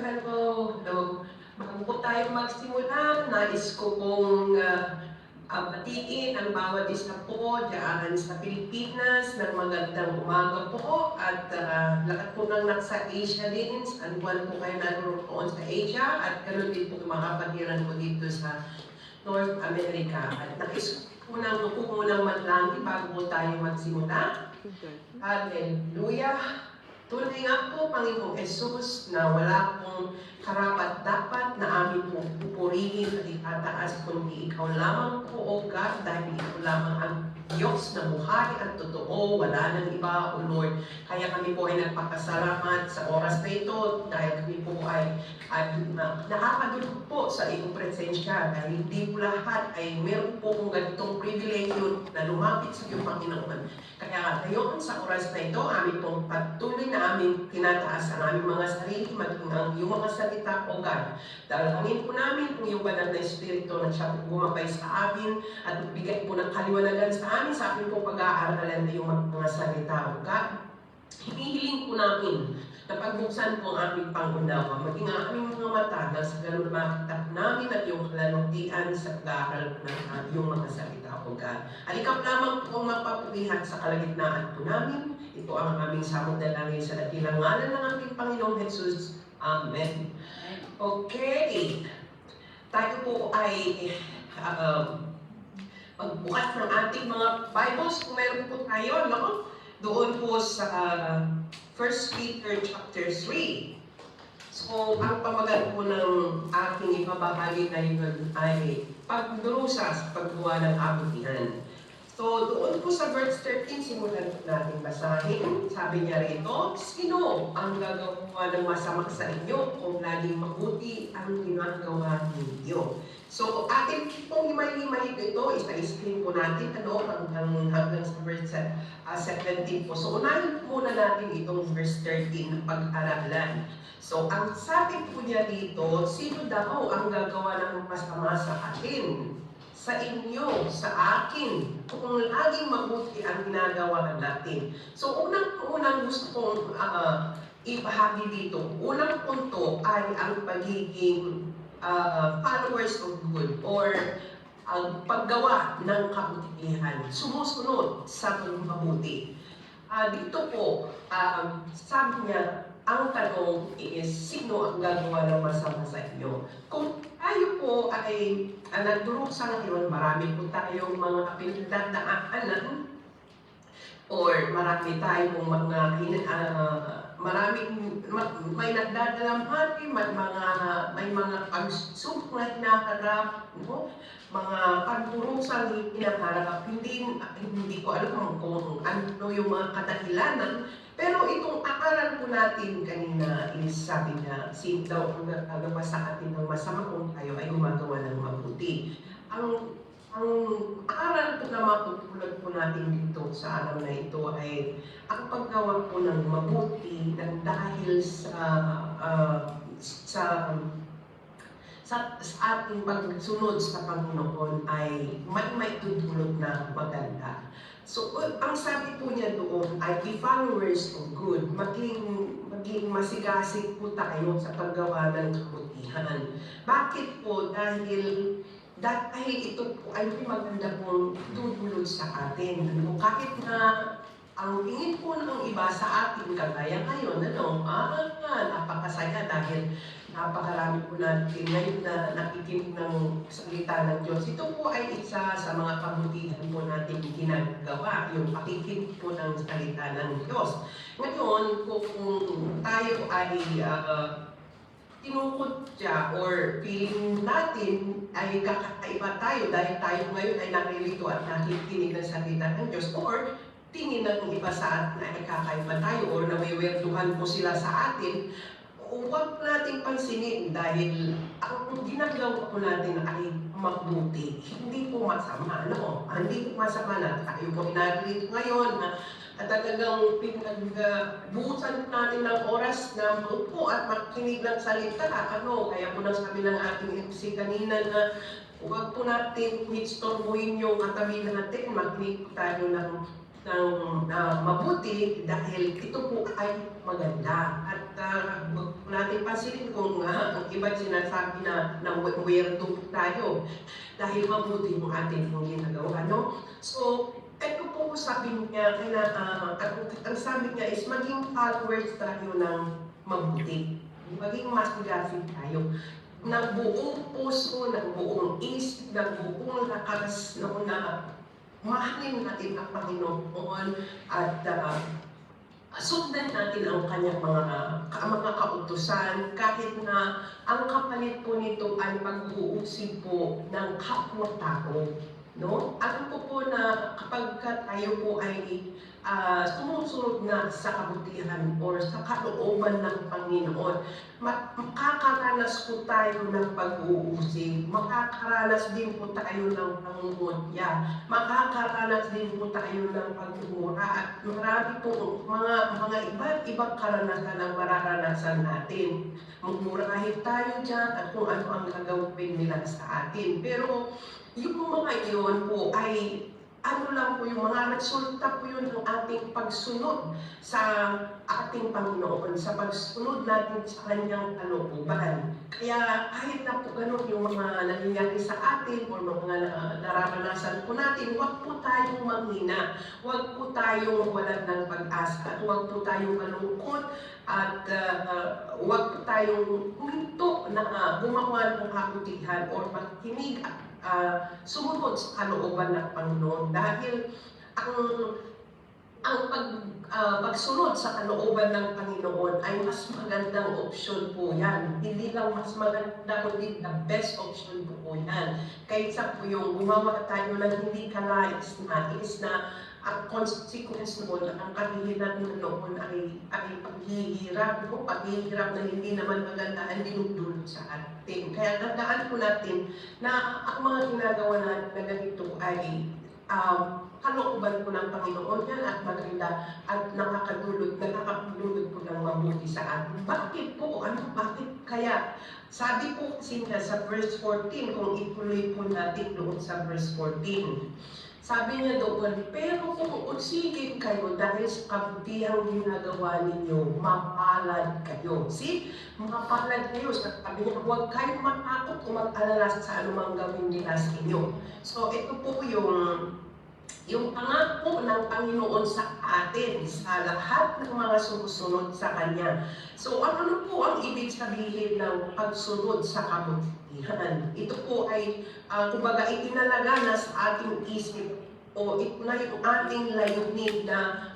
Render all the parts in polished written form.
Hello. Bago po tayo magsimula, nais ko pong batiin ang bawat isa po dyan sa Pilipinas ng magandang umaga po at lahat po ng nasa Asia din, saan buwan po kayo naroon sa Asia at ganoon din po mga kapatiran ko dito sa North America. At nais ko munang manlangin bago po tayo magsimula. Hallelujah! Tunay nga po, Panginoong Jesus, na wala pong karapat-dapat na amin pong pupurihin at itataas kundi ikaw lamang po, O God, dahil ikaw lamang ang Diyos na buhay at totoo, wala nang iba, O Lord. Kaya kami po ay nagpapasalamat sa oras na ito dahil kami po ay nakakadulog po sa iyong presensya dahil hindi po lahat ay meron po kong ganitong pribilegyo na lumapit sa iyong Panginoon. Kaya ngayon sa oras na ito, amin pong patuloy na aming tinataas ang aming mga sarili, maging ang iyong mga salita, O God. Dalangin po namin kung iyong banal na Espiritu na siya po gumabay sa amin at magbigay po ng kaliwanagan sa amin sa amin po pag-aaralan na iyong mga salita, O God. Hinihiling po namin na pagbuksan po ang aming pangunawa, maging ang aming mga mata na sa ganun makita po namin at iyong kalalutian sa pag-aaral po ng iyong mga salita, O God. Alikaw lamang po ang mapapulihan sa kalagitnaan po namin. Ito ang aming samot na langin sa dakilang ngalan ng ating Panginoong Jesus. Amen. Okay. Tayo po ay magbukas ng ating mga Bibles. Kung meron po tayo, no? Doon po sa 1 Peter chapter 3. So, ang pamagat po ng aking ipabahagi ngayon ay pagdurusa sa paggawa ng kabutihan. So, doon po sa verse 13, simulan po natin basahin. Sabi niya rito, sino ang gagawa ng masama sa inyo kung laging mabuti ang ginagawa ninyo? So, atin pong himay-himay ito, isa-iscreen po natin, hanggang sa verse 17 po. So, unahin muna natin itong verse 13 na pag-aralan. So, ang sabi po niya dito, sino daw ang gagawa ng masama sa atin? Sa inyo, sa akin, kung laging mabuti ang ginagawa natin. So, unang gusto kong ibahagi dito, unang punto ay ang pagiging followers of good or ang paggawa ng kabutihan, sumusunod sa mabuti. Dito po, sabi niya, ang tanong is, sino ang gagawa ng masama sa inyo? Kung tayo po ay nagdurusa ngayon, marami po tayong mga pinagdadaanan or marami tayong mga may nagdadalamhati, may mga pagsubok na hinaharap, no? Mga pagdurusang hinaharap. Hindi ko alam kung ano yung mga kadahilanan. Pero itong akaral po natin kanina is sabi niya, sino daw ang nagagawa sa atin ng masama kung tayo ay gumagawa ng mabuti. Ang aral po na matutulad po natin dito sa araw na ito ay ang paggawa po ng mabuti ng dahil sa ating pagsunod sa Panginoon ay may tutulog na maganda. So, ang sabi po niya doon ay be followers of good, maging masigasig po tayo sa paggawa ng kabutihan. Bakit po? Dahil ito po ay maganda pong tutulog sa atin. Kahit na ang tingin po ng iba sa atin, kagaya ngayon, napakasaya dahil napakarami po natin ngayon na nakikinig ng salita ng Diyos. Ito po ay isa sa mga kabutihan po natin ginagawa, yung pakikinig po ng salita ng Diyos. Ngayon, kung tayo ay tinukod or feeling natin ay kakaiba tayo dahil tayo ngayon ay naririto at nakikinig ng salita ng Diyos or tingin ng iba sa atin ay kakaiba tayo or nawiwerduhan po sila sa atin, huwag nating pansinin dahil ang ginagawa po natin ay mabuti. Hindi po masama, no? Hindi po masama na tayo po inagrito ngayon na talagang pinagbuhusan natin ng oras na maupo at makinig ng salita. Kaya po nang sabi ng ating MC kanina na huwag po natin istorbohin yung katabi natin, makinig po tayo ng mabuti dahil ito po ay maganda. At huwag natin pansinin kung ang iba sinasabi na weirdo tayo dahil mabuti yung ating ginagawa, no? So, ito po sabi niya, ang sabi niya is maging followers tayo ng mabuti. Maging masigasig tayo. Ng buong puso, ng buong isip, ng buong lakas na mahalin natin ang Panginoon at sundan natin ang kanyang mga kautusan kahit na ang kapalit po nito ay pag-uusig po ng kapwa-tao. No? Alam ko po na kapag tayo po ay sumusunod na sa kabutihan or sa kalooban ng Panginoon, makakaranas po tayo ng pag-uusig, makakaranas din po tayo ng pangungutya, makakaranas din po tayo ng pagmumura at marami po mga iba't ibang karanasan ang mararanasan natin. Mumurahin tayo dyan at kung ano ang gagawin nila sa atin. Pero yung mga iyon po ay ano lang po yung mga resulta po yun ng ating pagsunod sa ating Panginoon, sa pagsunod natin sa kanyang kalooban. Kaya kahit na po ganun yung mga nangyayari sa atin o mga nararanasan po natin, huwag po tayong manghina, huwag po tayong walan ng pag-asa, at huwag po tayong malungkot, at huwag po tayong huminto na gumawa ng kabutihan o makinig sumunod sa kalooban ng Panginoon dahil ang pagsunod sa kalooban ng Panginoon ay mas magandang option po yan. Hindi lang mas maganda, kundi the best option po yan. Kaysa po yung gumawa tayo ng hindi kalais-nais na ang consequence noon, ang kahihilan noon ay paghihirap, no? Paghihirap na hindi naman maganda ang dinudulot sa atin. Kaya tandaan po natin na ang mga ginagawa natin na ganito ay kalooban po ng Panginoon yan at maganda at nakakadulot po ng mabuti sa atin. Bakit po? Bakit kaya? Sabi po kasi nga sa verse 14, kung ituloy po natin doon sa verse 14, sabi niya doon, pero kung usigin kayo dahil sa kabutihang ginagawa ninyo, mapalad kayo. See? Mapalad kayo. Sabi niya, huwag kayong matakot o mag-alala sa anumang gawin nila sa inyo. So, ito po yung pangako ng Panginoon sa atin, sa lahat ng mga sumusunod sa Kanya. So, ano po ang ibig sabihin ng pagsunod sa kabutihan? Ito po ay, kumbaga, itinalaga na sa ating isip o ito na yung ating layunin na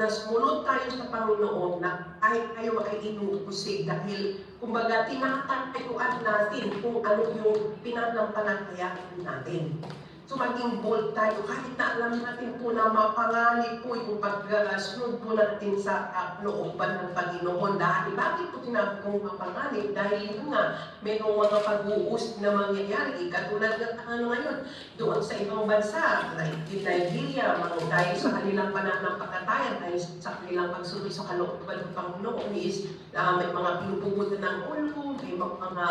sumunod tayo sa Panginoon na kahit tayo ay inuusig dahil, kumbaga, tinatagayuan natin kung ano yung pinanampalatayaan natin. So maging bold tayo kahit na alam natin po na mapanganib po yung pagsunod po natin sa looban ng Panginoon. Dahil bakit po sinabi kong mapanganib? Dahil yun nga, mayroong mga pag-uusig na mangyayari. Katulad ng ngayon, doon sa ibang bansa, like in Nigeria, dahil sa kanilang pananampalataya, dahil sa kanilang pagsunod sa kalooban ng Panginoon is may mga pinupugutan ng ulo, may mga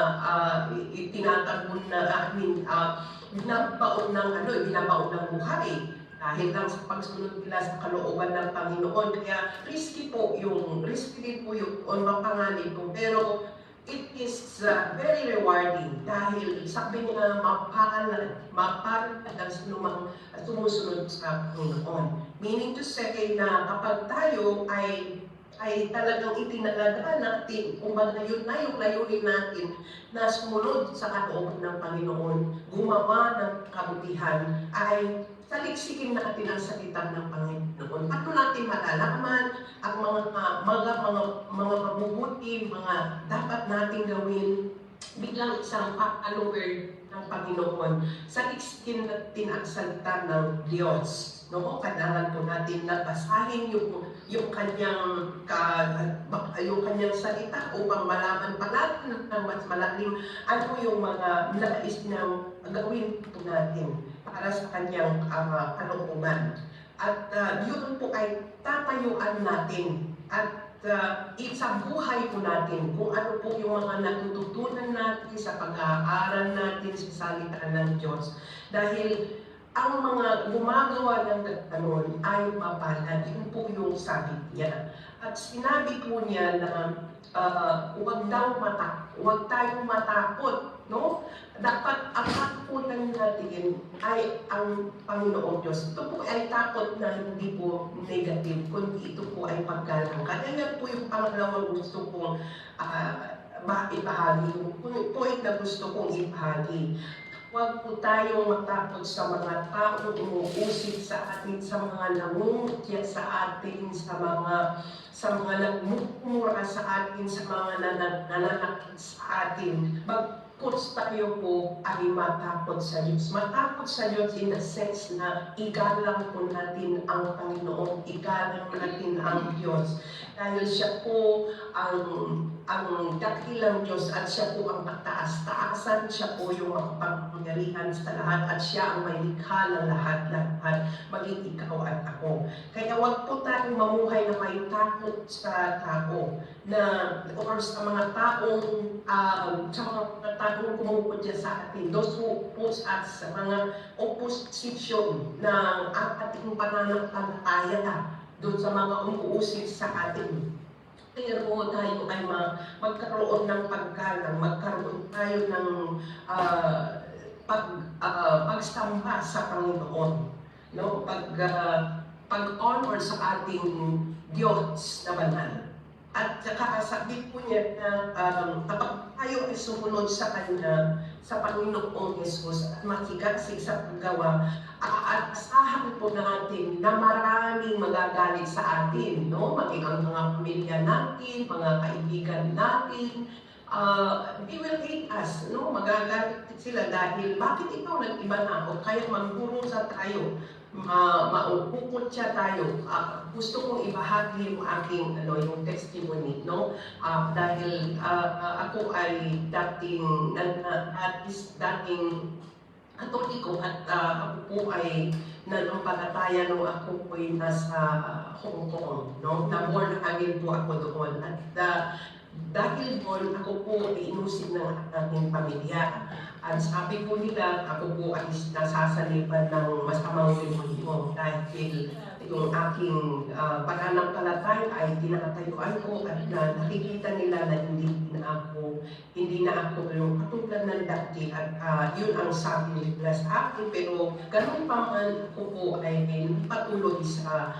itinatagon na binabaon ng buhay dahil lang sa pagsunod nila sa kalooban ng Panginoon. Kaya risky din po yung mapanganib po. Pero it is very rewarding dahil sabi niya mapalad ang sinumang sumusunod sa Panginoon. Meaning to say na kapag tayo ay talagang itinalaga natin, kumbaga yun na yung layunin natin na sumunod sa kalooban ng Panginoon, gumawa ng kabutihan, ay saliksikin natin ang salita ng Panginoon. Paano natin malalaman ang mga mabubuti, mga dapat natin gawin bilang isang follower ng Panginoon. Saliksikin natin ang salita ng Diyos. No, kailangan po natin na basahin yung kanyang salita upang malaman pa natin ng mas malalim ano yung mga nais niyang gawin po natin para sa kanyang kalooban. At yun po ay tatayuan natin at sa buhay po natin kung ano po yung mga natututunan natin sa pag-aaral natin sa salita ng Diyos. Dahil ang mga gumagawa ng ganon ay mapalad. Yun po yung sabi niya. At sinabi po niya na huwag tayong matakot, no? Dapat ang takutan natin ay ang Panginoong Diyos. Ito po ay takot na hindi po negative, kundi ito po ay paggalang. Kaya po yung pangalawang gusto kong ibahagi, yung point na gusto kong ibahagi. Huwag po tayong matakot sa mga taong umuusig sa atin, sa mga namumutya sa atin, sa mga nagmumura sa atin, sa mga nananakit sa atin. Bagkus tayo po ay matakot sa Diyos. Matakot sa Diyos in the sense na igalang po natin ang Panginoon, igalang natin ang Diyos. Dahil siya po ang dakilang Diyos at siya po ang mataas-taasan, siya po yung makapangyarihan sa lahat at siya ang may likha ng lahat-lahat, maging ikaw at ako. Kaya wag po tayong mamuhay na may takot sa tao or sa mga taong kumupudya sa atin. Those who push us sa mga opposition ng ating pananampalataya doon sa mga umuusig sa atin. Pero tayo ay magkaroon ng paggalang, magkaroon tayo ng pagsamba sa Panginoon. No? Pag-honor sa ating Diyos na banal. At saka sabi po niya na kapag tayo ay sumunod sa Kanya, sa Panginoong Jesus at makigasig sa paggawa, aasahan po natin na maraming magagalit sa atin, no? Maging ang mga pamilya natin, mga kaibigan natin, they will hate us, no? Magagalit sila dahil bakit ikaw nag-iba na ako? Kaya magburusa tayo, maupukot siya tayo. Gusto kong ibahagi yung aking yung testimony, no? Dahil ako ay dating Katoliko at ako po ay nanampalataya nung ako po ay nasa Hong Kong, no? Na-born again po ako doon. At dahil doon, ako po ay inusin ng aking pamilya. At sabi po nila, ako po ay nasasalipan ng masamang demonyo dahil yung aking pananampalataya ay tinatayuan ko at nakikita nila na hindi na ako yung katulad ng dati at yun ang sabi nila sa akin. Pero ganun pa man ako po ay patuloy sa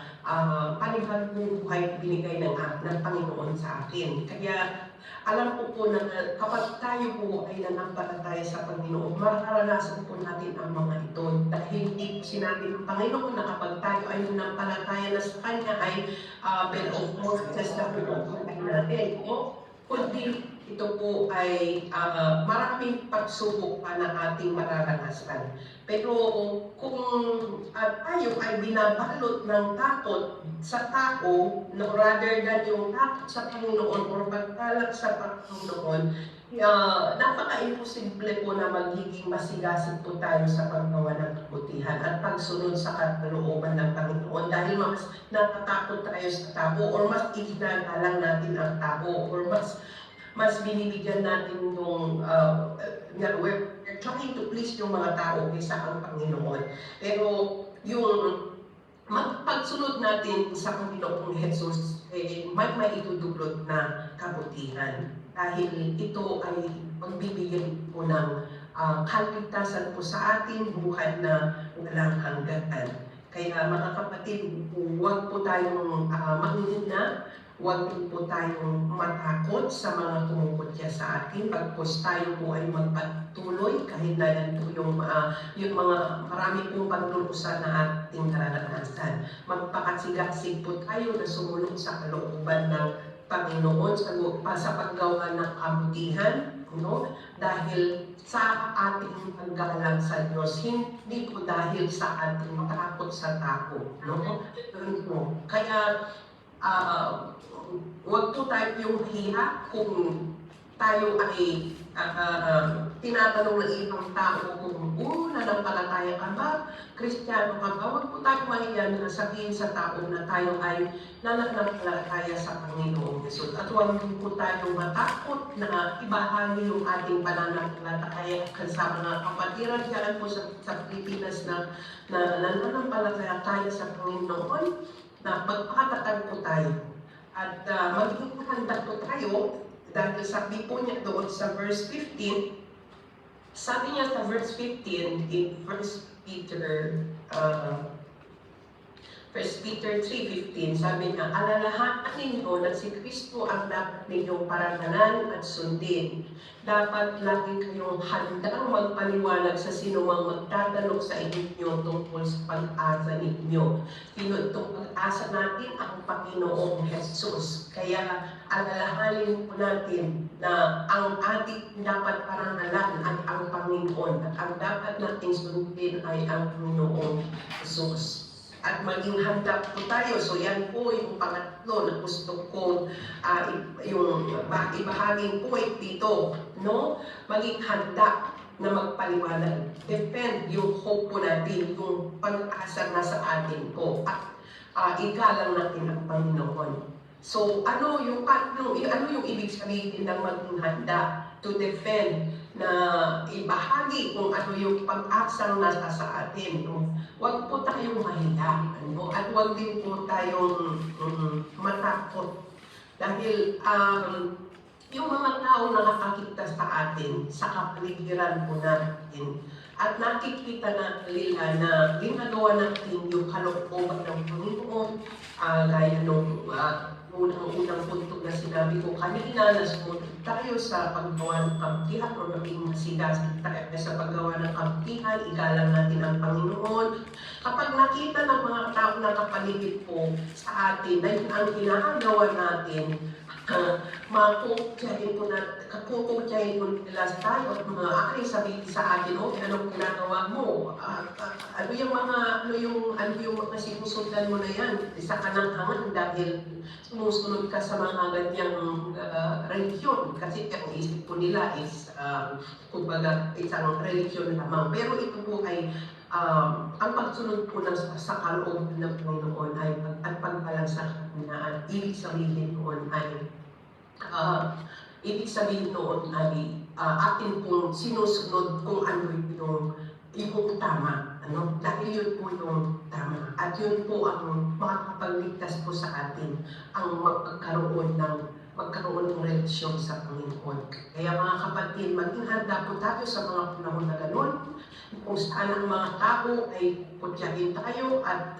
panibagong buhay binigay ng Panginoon sa akin. Kaya alam ko po na kapag tayo po ay nanampalataya sa Panginoon, mararanasan po natin ang mga ito. Dahil hindi sinabi ng Panginoon na kapag tayo ay nanampalataya na sa Kanya ay bed of Moses na pinupuhay natin. Kundi ito po ay maraming pagsubok pa na ating mararanasan. Pero kung tayo ay binabalot ng takot sa tao, no, rather than yung takot sa Panginoon o pagkalat sa Panginoon, napaka-imposible po na magiging masigasig po tayo sa paggawa ng kabutihan at pagsunod sa kalooban ng Panginoon dahil mas natatakot tayo sa tao or mas iginagalang natin ang tao or mas binibigyan natin yung we're trying to please yung mga tao kaysa ang Panginoon. Pero yung pagsunod natin sa Panginoong Jesus, may maitudulot na kabutihan. Dahil ito ay magbibigay po ng kaligtasan po sa ating buhay na walang hanggan. Kaya mga kapatid, huwag po tayong manghihina. Huwag po tayong matakot sa mga kumukutya sa atin. Pagkos tayo po ay magpatuloy kahit na yan po yung mga marami pong paglurusan na ating naranasan. Magpakasigasig po tayo na sumunod sa kalooban ng Panginoon sa paggawa ng kabutihan, no? Dahil sa ating paggalang sa Diyos, hindi po dahil sa ating matakot sa tao, no? Kaya huwag po tayo yung hiya kung tayo ay tinatanong ng ibang tao kung nanampalataya ka ba, Kristiyano ka ba, huwag po tayo mahiya na sabihin sa tao na tayo ay nananampalataya sa Panginoong Jesus. At huwag po tayo matakot na ibahagi yung ating pananampalataya sa mga kapatiran dyan po sa Pilipinas na nananampalataya tayo sa Panginoon, na magpakatatag po tayo. At magiging handa po tayo. Dahil sabi po niya doon sa verse 15, sabi niya sa verse 15 in 1 Peter 3:15, sabi niya, alalahanan ninyo na si Kristo ang dapat ninyong parangalan at sundin. Dapat lagi kayong handang magpaliwanag sa sinumang magtatanong sa inyo tungkol sa pag-asa ninyo. Itong pag-asa natin ang Panginoong Jesus. Kaya alalahanin po natin na ang ating dapat parangalan ay ang Panginoon at ang dapat nating sundin ay ang Panginoong Jesus. At maging handa po tayo. So yan po yung pangatlo na gusto kong ibahaging point dito. No? Maging handa na magpaliwanag. Defend yung hope po natin, yung pag-asa na sa atin po. At igalang natin ang Panginoon. So ano yung ibig sabihin ng maging handa to defend, na ibahagi kung ano yung pag-asang nasa sa atin. Huwag po tayong mahiya, at huwag din po tayong matakot. Dahil yung mga tao na nakakita sa atin, sa kapaligiran po natin, at nakikita na nila na ginagawa natin yung kalooban ng Panginoon, gaya nung unang punto na sinabi ko kanina, na sumunod tayo sa paggawa ng kabutihan o naging masigasig tayo sa paggawa ng kabutihan, igalang natin ang Panginoon. Kapag nakita ng mga tao na kapaligid po sa atin na yun ang ginagawa natin, kakukutyahin po nila sa tayo at mga aking sabihin sa atin, anong ginagawa mo? Ano yung mga sinusundan mo na yan? Isa ka ng hangan dahil sumusunod ka sa mga ganyang religion. Kasi ang isip po nila is, kumbaga, isang religion lamang. Pero ito po ay, ang pagsunod po sa kalooban ng Panginoon ay pagpalang sa kahinaan. Ibig sabihin noon ay atin pong sinusunod kung ano yung tama. Dahil yun po yung tama. At yun po ang makakapagligtas po sa atin, ang magkaroon ng relasyon sa Panginoon. Kaya mga kapatid, maging handa po tayo sa mga panahon na gano'n, kung saan ang mga tao ay kutyahin tayo, at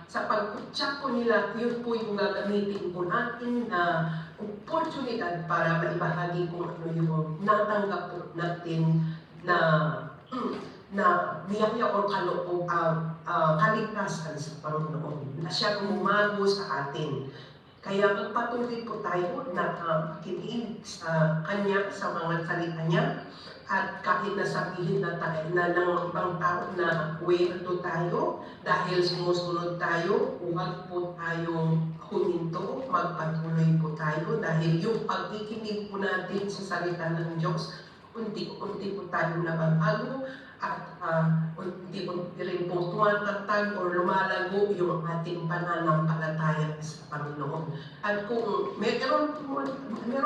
sa pagkutya po nila, yun po yung gagamitin po natin na oportunidad para maibahagi kung ano yung natanggap po natin na biyaya o kaligtasan sa Panginoon, na siya gumago sa atin. Kaya magpatuloy po tayo na makinig sa Kanya, sa mga salita niya, at kahit nasabihin na tayo na ng ibang tao na wento tayo, dahil sumusunod tayo, huwag po tayong huminto, magpatuloy po tayo, dahil yung pagkikinig po natin sa salita ng Diyos, unti-unti po tayo nababago, at unti-unti rin po tumatatag o lumalago yung ating pananampalataya sa Panginoon. At kung meron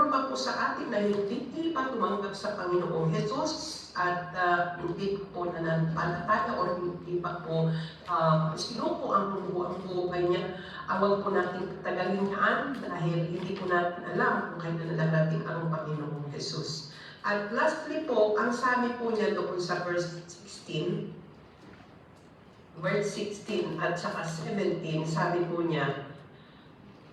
pa po sa atin na hindi pa tumanggap sa Panginoong Jesus, at hindi po nananampalataya o hindi pa po sinuko ang buhay niya, huwag po natin tagalin yan, dahil hindi po natin alam kung kailan na natin ang Panginoong Jesus. At lastly po, ang sabi po niya doon sa verse 16 at saka 17, sabi po niya,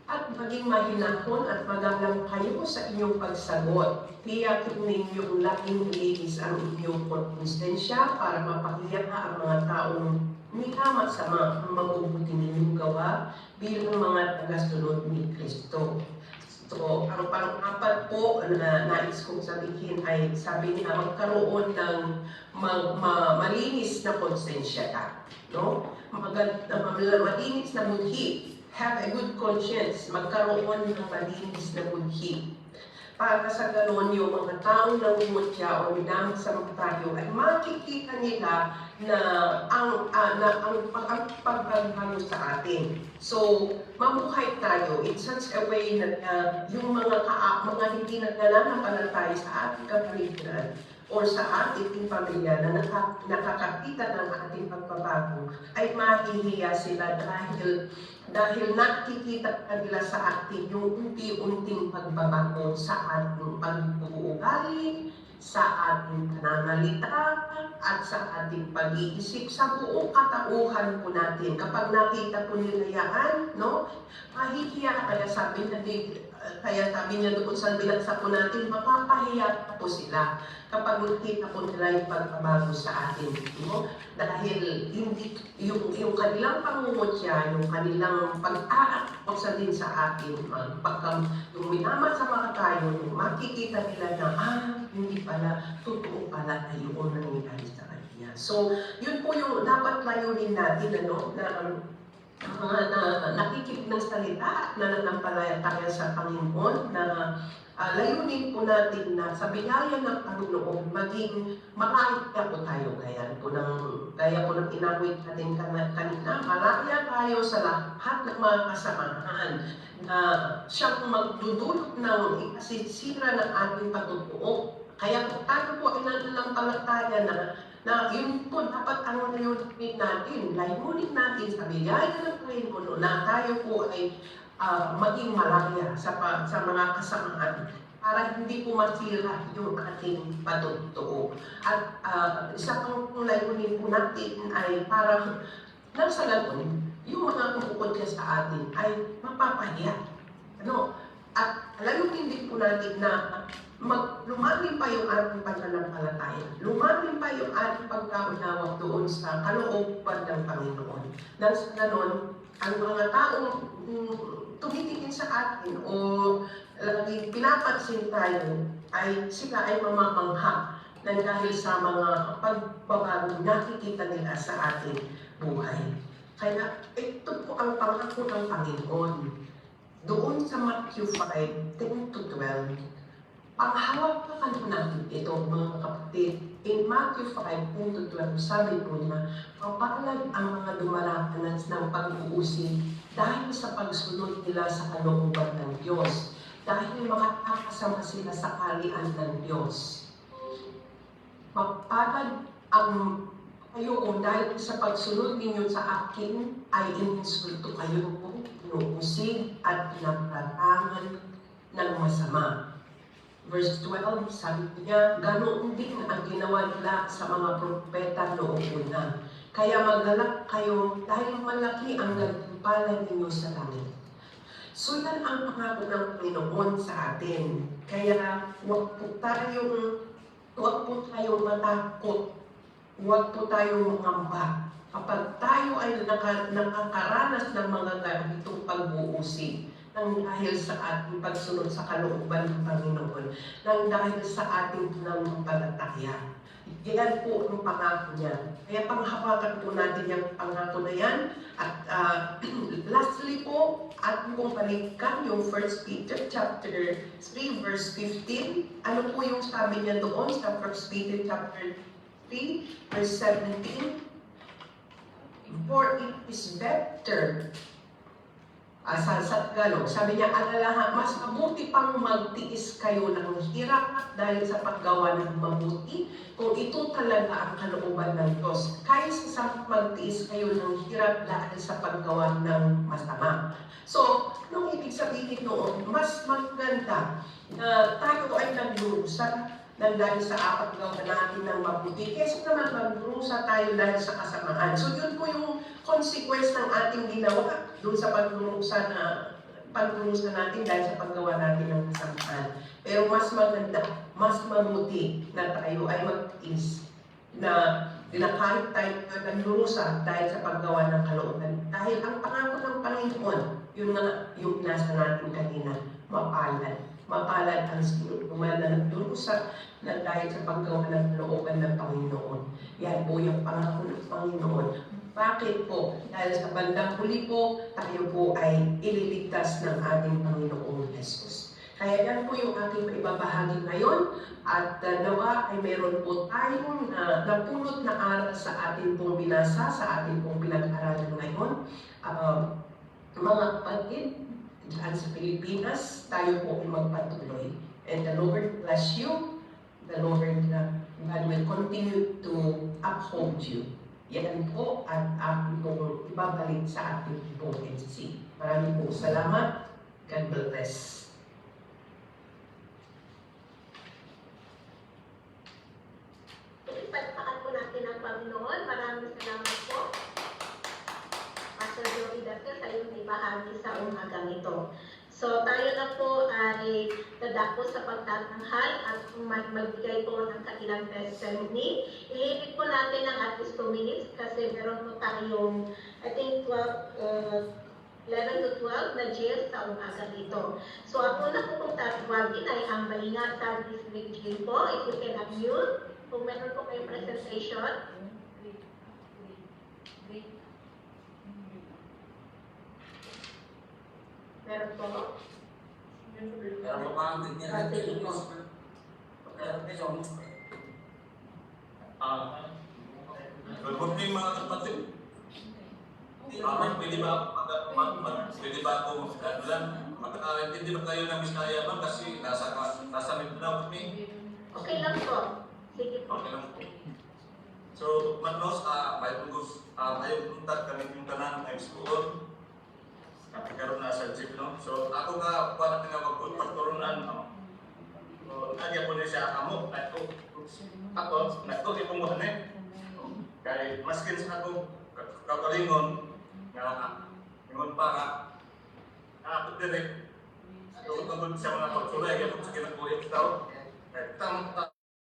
at maging mahinahon at magalang kayo sa inyong pagsagot. Tiyakin ninyong laging linis ang inyong konsensya para mapahiya ang mga taong minama sa mga mabubuti ninyong gawa bilang mga tagasunod ni Kristo. So, ang pang-apat po na nais kong sabihin ay, sabi niya, magkaroon ng malinis na konsensya ka. No? Malinis na budhi. Have a good conscience. Magkaroon ng malinis na budhi. para sa ganon yung mga taong nangungutya o minamasa tayo ay makikita nila na ang pagbabago sa atin. So, mamuhay tayo in such a way na yung mga hindi nananampalataya sa ating kapaligiran o sa ating pamilya na nakakakita ng ating pagbabago ay mahihiya sila dahil nakikita nila sa atin yung unti-unting pagbabago sa ating pag-uugali, sa ating pananalita, at sa ating pag-iisip, sa buong katauhan po natin. Kapag nakita po nila yan, no, mahihiya, kaya sabi niya doon sa binagsak po natin, mapapahiya po sila kapag nakita po nila yung pagbabago sa atin. No? Dahil hindi, yung kanilang pangungutya, yung kanilang pag-aakot din sa atin, yung minamasama tayo, makikita nila na, hindi pala, totoo pala na yung nangyayari sa kanya. So, yun po yung dapat layunin natin, ano, na nakikinig ng salita at nananampalataya sa Panginoon, na layunin po natin na sa biyaya ng Panginoon, maging malaya po tayo. Gaya po ng inawit natin kanina, malaya tayo sa lahat ng mga kasamahan na siyang magdudulot ng ikasisira ng ating pagtutoo. Kaya kung tayo po ay nananampalataya na yun po dapat ang layunin natin sa biyaya ng Panginoon na tayo po ay maging malaya sa mga kasamaan para hindi po masira yung ating pagtutoo. At isa pang layunin po natin ay para nang sa ganun, yung mga kumukod sa atin ay mapapahiya. At layunin din po natin na lumalim pa yung ating pananampalataya, lumalim pa yung ating pagkaunawa doon sa kalooban ng Panginoon. Nang sa ganon, ang mga taong tumitingin sa atin o lagi pinapansin tayo, ay sila ay mamamangha nang dahil sa mga pagbabago nakikita nila sa ating buhay. Kaya ito po ang pangako ng Panginoon. Doon sa Matthew 5:10-12, panghawakan po natin ito, mga kapatid. In Matthew 5:10-12, sabi po niya, mapalad ang mga dumaranas ng pag-uusig dahil sa pagsunod nila sa kalooban ng Diyos, dahil makakasama sila sa kalian ng Diyos. Mapalad ang kayo kung dahil sa pagsunod ninyo sa akin ay ininsulto kayo kung inuusig at pinapatangan ng masama. Verse 12, sabi niya, ganoon din ang ginawa nila sa mga propeta noong una. Kaya maglalak kayo dahil malaki ang gantimpala ninyo sa langit. So yan ang pangako ng Panginoon sa atin. Kaya huwag po tayong matakot. Huwag po tayong mangamba. Kapag tayo ay nakakaranas ng mga ganitong pag-uusig, nang dahil sa ating pagsunod sa kalooban ng Panginoon, nang dahil sa ating pananampalataya. Yan po ang pangako niya. Kaya panghawakan po natin yung pangako na yan. At lastly po, ating pong balikan yung 1 Peter chapter 3 verse 15. Ano po yung sabi niya doon sa 1 Peter chapter 3 verse 17? For it is better, sa Tagalog, sabi niya, alalahan, mas mabuti pang magtiis kayo ng hirap dahil sa paggawa ng mabuti, kung ito talaga ang kalooban ng Diyos, kaysa sa magtiis kayo ng hirap dahil sa paggawa ng masama. So, nung ibig sabihin noon, mas maganda na tayo ay naglurusan nang dahil sa paggawa natin ng mabuti, kaysa naman maglurusa tayo dahil sa kasamaan. So, yun po yung consequence ng ating ginawa doon sa paglurusa natin dahil sa paggawa natin ng kasamaan. Pero mas maganda, mas mabuti na tayo ay magtiis na kahit tayo naglurusa dahil sa paggawa ng kalooban. Dahil ang pangako ng Panginoon, yun nga yung nasa natin kanina, mapalad. Mapalad ang sinuman na nagdurusa na dahil sa paggawa ng kalooban ng Panginoon. Yan po yung pangako ng Panginoon. Bakit po? Dahil sa bandang huli po, tayo po ay ililigtas ng ating Panginoong Jesus. Kaya yan po yung aking maibabahagi ngayon at nawa ay meron po tayong napulot na aral sa ating pong binasa, sa ating pong pinag-aralan ngayon. Mga kapatid, dyan sa Pilipinas, tayo po ay magpatuloy. And the Lord bless you. The Lord God will continue to uphold you. Yan po at aking pong ibabalik sa ating pong NC. Maraming po salamat. God bless. Ipagpakan po natin ang Panginoon. Maraming salamat po. Pastor Joey Dasel sa iyong ibahagi sa umagang ito. So tayo na po ay dadako sa pagtatanghal at magbigay po ng kanilang testimony. Ilimit po natin ng at least 2 minutes kasi meron po tayong I think 11 to 12 na jail sa umagang ito. So ako na po kung tatawagin ay ang Balingatan District Jail po. If you can unmute. Kung meron po kayong presentation. Meron po. Pero mapangit niya. Sige po. Good morning mga kapatid. Pwede ba ako makakaintindi ba tayo ng Bisaya ma'am kasi nasa Mindanao kami. Okay lang po. Sige po. Okay lang po. So, Manos, may tugos, ayaw puntat kami yung tanan ng school. Karoon na sa jeep, no? So, ako ka, parang nga magpagturunan, no? So, nagya po niya siya, ako, nagtuloy kong buhan eh. Kaya, maskin sa ako, kakalingon, nga, ingon pa ka, ako din eh. So, tungkol sa mga pagsulay, ako sa kinakulit tao. Kaya,